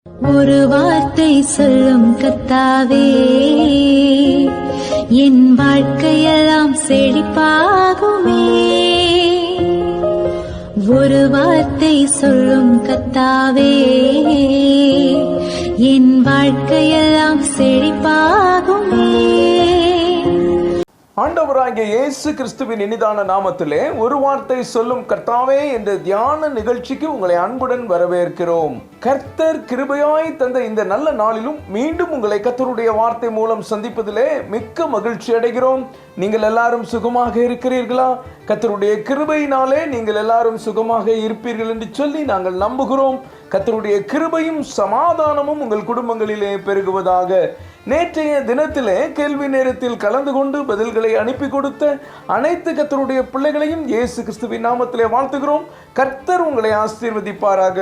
ஒரு வார்த்தை சொல்லும் கர்த்தாவே, என் வாழ்க்கையெல்லாம் செழிப்பாகுமே. ஒரு வார்த்தை சொல்லும் கர்த்தாவே, என் வாழ்க்கையெல்லாம் செழிப்பாகுமே. ஆண்டவராகிய இயேசு கிறிஸ்துவின் இனிதான நாமத்திலே ஒரு வார்த்தை சொல்லும் கர்த்தாவே என்ற தியான நிகழ்ச்சிக்கு உங்களை அன்புடன் வரவேற்கிறோம். கர்த்தர் கிருபையாய் தந்த இந்த நல்ல நாளிலும் மீண்டும் உங்களை கர்த்தருடைய வார்த்தை மூலம் சந்திப்பதிலே மிக்க மகிழ்ச்சி அடைகிறோம். நீங்கள் எல்லாரும் சுகமாக இருக்கிறீர்களா? கர்த்தருடைய கிருபையினாலே நீங்கள் எல்லாரும் சுகமாக இருப்பீர்கள் என்று சொல்லி நாங்கள் நம்புகிறோம். கர்த்தருடைய கிருபையும் சமாதானமும் உங்கள் குடும்பங்களிலே பெருகுவதாக. நேற்றைய தினத்திலே கேள்வி நேரத்தில் கலந்து கொண்டு பதில்களை அனுப்பி கொடுத்த அனைத்து கர்த்தருடைய பிள்ளைகளையும் இயேசு கிறிஸ்துவின் நாமத்திலே வாழ்த்துகிறோம். கர்த்தர் உங்களை ஆசீர்வதிப்பாராக.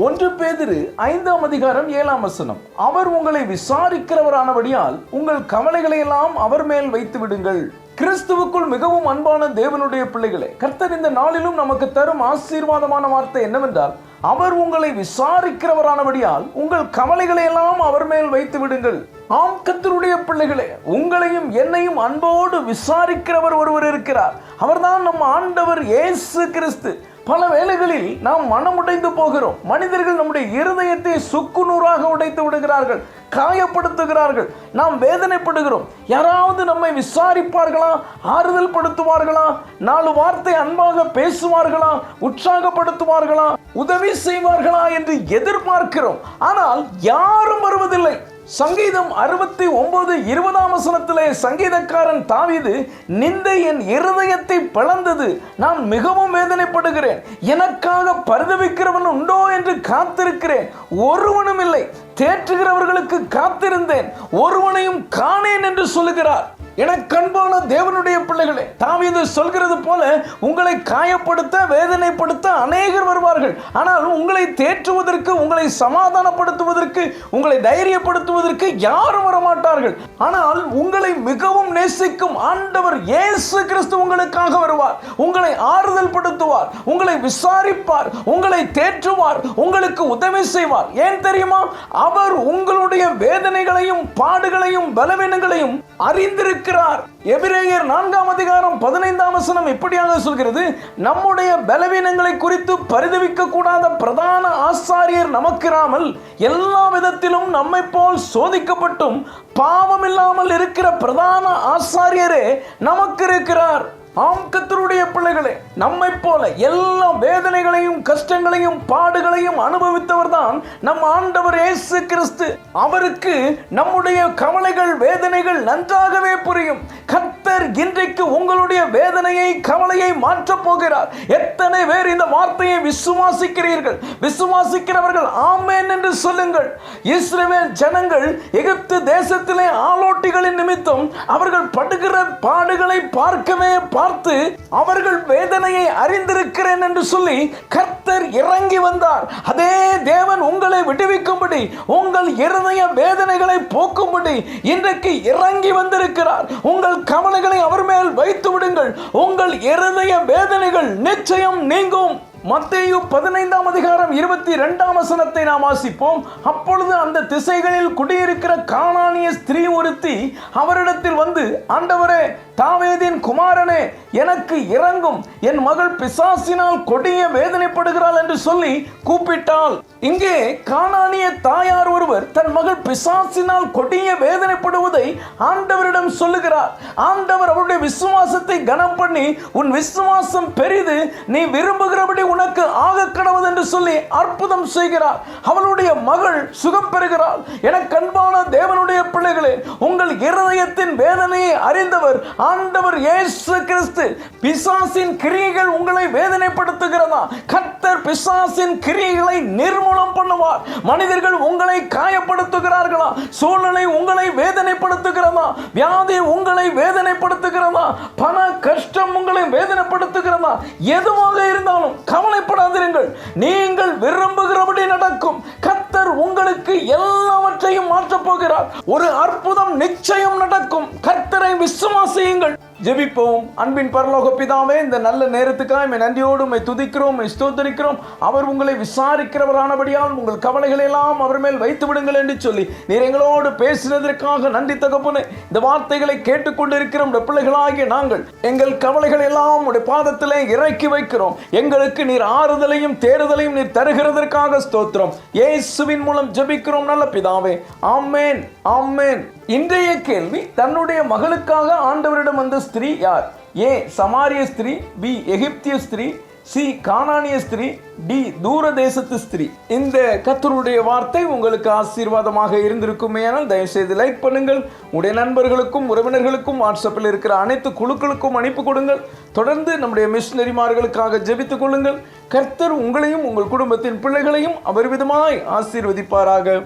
1 பேதுரு 5:7 அவர் உங்களை விசாரிக்கிறவரானபடியால் உங்கள் கவலைகளை எல்லாம் அவர் மேல் வைத்து விடுங்கள். கிறிஸ்துவுக்குள் மிகவும் அன்பான தேவனுடைய பிள்ளைகளே, கர்த்தர் இந்த நாளிலும் நமக்கு தரும் ஆசீர்வாதமான வார்த்தை என்னவென்றால், அவர் உங்களை விசாரிக்கிறவரானபடியால் உங்கள் கவலைகளை எல்லாம் அவர் மேல் வைத்து விடுங்கள். ஆம் கர்த்தருடைய பிள்ளைகளே, உங்களையும் என்னையும் அன்போடு விசாரிக்கிறவர் ஒருவர் இருக்கிறார். அவர்தான் நம் ஆண்டவர் இயேசு கிறிஸ்து. பல வேளைகளில் நாம் மனமுடைந்து போகிறோம். மனிதர்கள் நம்முடைய இருதயத்தை சுக்குநூறாக உடைத்து விடுகிறார்கள், காயப்படுத்துகிறார்கள். நாம் வேதனைப்படுகிறோம். யாராவது நம்மை விசாரிப்பார்களா? ஆறுதல் படுத்துவார்களா? 4 வார்த்தை அன்பாக பேசுவார்களா? உற்சாகப்படுத்துவார்களா? உதவி செய்வார்களா என்று எதிர்பார்க்கிறோம். ஆனால் யாரும் வருவதில்லை. சங்கீதம் 69:20 சங்கீதக்காரன் தாவீது, நிந்தை என் இருதயத்தை பிளந்தது, நான் மிகவும் வேதனைப்படுகிறேன், எனக்காக பரிதபிக்கிறவன் உண்டோ என்று காத்திருக்கிறேன், ஒருவனும் இல்லை, தேற்றுகிறவர்களுக்கு காத்திருந்தேன், ஒருவனையும் காணேன் என்று சொல்லுகிறார். எனக்கு அன்பான தேவனுடைய பிள்ளைகளே, தாவீது சொல்கிறது போல உங்களை காயப்படுத்த வேதனைப்படுத்த அநேகர் வருவார்கள். ஆனால் உங்களை தேற்றுவதற்கு, உங்களை சமாதானப்படுத்துவதற்கு, உங்களை தைரியப்படுத்துவதற்கு யாரும் வரமாட்டார்கள். ஆனால் உங்களை மிகவும் நேசிக்கும் ஆண்டவர் இயேசு கிறிஸ்து உங்களுக்காக வருவார். உங்களை ஆறுதல் படுத்துவார், உங்களை விசாரிப்பார், உங்களை தேற்றுவார், உங்களுக்கு உதவி செய்வார். ஏன் தெரியுமா? அவர் உங்களுடைய வேதனைகளையும் பாடுகளையும் பலவீனங்களையும் அறிந்திருக்கிறார். எபிரேயர் 4:15 இப்படியாக சொல்கிறது, நம்முடைய பலவீனங்களை குறித்து பரிதவிக்க கூடாத பிரதான ஆசாரியர் நமக்கிராமல் எல்லா விதத்திலும் நம்மை போல் சோதிக்கப்பட்டும் பாவம் இல்லாமல் இருக்கிற பிரதான ஆசாரியரே நமக்கு இருக்கிறார். ஆம் கர்த்தருடைய பிள்ளைகளே, நம்மை போல எல்லா வேதனைகளையும் கஷ்டங்களையும் பாடுகளையும் அனுபவித்தவர் தான் நம் ஆண்டவர் இயேசு கிறிஸ்து. அவருக்கு நம்முடைய கவலைகள் வேதனைகள் நன்றாகவே புரியும். கர்த்தர் இன்றைக்கு உங்களுடைய வேதனையை கவலையை மாற்றப் போகிறார். எத்தனை பேர் இந்த வார்த்தையை விசுவாசிக்கிறீர்கள்? விசுவாசிக்கிறவர்கள் ஆமென் என்று சொல்லுங்கள். இஸ்ரவேல் ஜனங்கள் எகிப்து தேசத்திலே ஆலோட்டிகளின் நிமித்தம் அவர்கள் படுகிற பாடுகளை பார்க்கவே பார்த்து அவர்கள் வேதனையை அறிந்திருக்கிறேன் என்று சொல்லி கர்த்தர் இறங்கி வந்தார். அதே தேவன் உங்களை விடுவிக்கும்படி, உங்கள் இருதய வேதனைகளை போக்கும்படி இன்றைக்கு இறங்கி வந்திருக்கிறார். உங்கள் கவலைகளை அவர் மேல் வைத்து விடுங்கள். உங்கள் இருதய வேதனைகள் நிச்சயம் நீங்கும். மத்தேயு 15:22 நாம் வாசிப்போம். அப்பொழுது அந்த திசைகளில் குடியிருக்கிற கானானிய ஸ்திரீ ஒருத்தி அவரிடத்தில் வந்து, ஆண்டவரே, தாவீதின் குமாரனே, எனக்கு இரங்கும், என் மகள் பிசாசினால் கொடிய வேதனைப்படுகிறாள் என்று சொல்லி கூப்பிட்டாள். இங்கே கானானிய தாயார் ஒருவர் தன் மகள் பிசாசினால் கொடிய வேதனைப்படுவதை ஆண்டவரிடம் சொல்லுகிறார். ஆண்டவர் அவருடைய விசுவாசத்தை கனம் பண்ணி, உன் விசுவாசம் பெரிது, நீ விரும்புகிறபடி உனக்கு ஆக கடவுது என்று சொல்லி அற்புதம் செய்கிறார். அவளுடைய மகள் சுகம் பெறுகிறாள். எனக்கு அன்பான தேவனுடைய பிள்ளைகளே, உங்கள் இருதயத்தின் வேதனையை அறிந்தவர் ஆண்டவர் இயேசு கிறிஸ்து. பிசாசின் கிரியைகள் உங்களை வேதனைப்படுத்துகிறதா? கர்த்தர் பிசாசின் கிரியைகளை நிர்மூலம் பண்ணுவார். மனிதர்கள் உங்களை காயப்படுத்துகிறார்களா? சூழ்நிலை உங்களை வேதனைப்படுத்துகிறதா? வியாதி உங்களை வேதனைப்படுத்துகிறதா? பண கஷ்டம் உங்களை வேதனைப்படுத்துகிறதா? எதுவாக இருந்தாலும் கவலைப்படாதிருங்கள். நீங்கள் விரும்புகிறபடி நடக்கும். கர்த்தர் உங்களுக்கு எல்லாவற்றையும் மாற்றப் போகிறார். ஒரு அற்புதம் நிச்சயம் நடக்கும். கர்த்தரை விசுவாசியுங்கள். ஜெபிப்போம். அன்பின் பரலோக பிதாவே, இந்த நல்ல நேரத்துக்காக உம்மை நன்றியோடு உம்மை துதிக்கிறோம், உம்மை ஸ்தோத்திரிக்கிறோம். அவர் உங்களை விசாரிக்கிறவரானபடியால் உங்கள் கவலைகளை எல்லாம் அவர் மேல் வைத்து விடுங்கள் என்று சொல்லி நீர் எங்களோடு பேசினதற்காக நன்றி தகப்பனே. இந்த வார்த்தைகளை கேட்டுக்கொண்டிருக்கிற உடைய பிள்ளைகளாகிய நாங்கள் எங்கள் கவலைகளை எல்லாம் உடைய பாதத்திலே இறக்கி வைக்கிறோம். எங்களுக்கு நீர் ஆறுதலையும் தேறுதலையும் நீர் தருகிறதற்காக ஸ்தோத்திரம். இயேசுவின் மூலம் ஜெபிக்கிறோம் நல்ல பிதாவே, ஆமென், ஆமென். இன்றைய கேள்வி, தன்னுடைய மகளுக்காக ஆண்டவரிடம் வந்த ஸ்திரீ யார்? ஏ சமாரிய ஸ்திரீ, பி எகிப்திய ஸ்திரீ, சி கானானிய ஸ்திரீ, டி தூர தேசத்து ஸ்திரீ. இந்த கர்த்தருடைய வார்த்தை உங்களுக்கு ஆசீர்வாதமாக இருந்திருக்குமேயானால் தயவு செய்து லைக் பண்ணுங்கள். உடைய நண்பர்களுக்கும் உறவினர்களுக்கும் வாட்ஸ்அப்பில் இருக்கிற அனைத்து குழுக்களுக்கும் அனுப்பி கொடுங்கள். தொடர்ந்து நம்முடைய மிஷனரிமார்களுக்காக ஜெபித்துக் கொள்ளுங்கள். கர்த்தர் உங்களையும் உங்கள் குடும்பத்தின் பிள்ளைகளையும் அபரிவிதமாய் ஆசீர்வதிப்பாராக.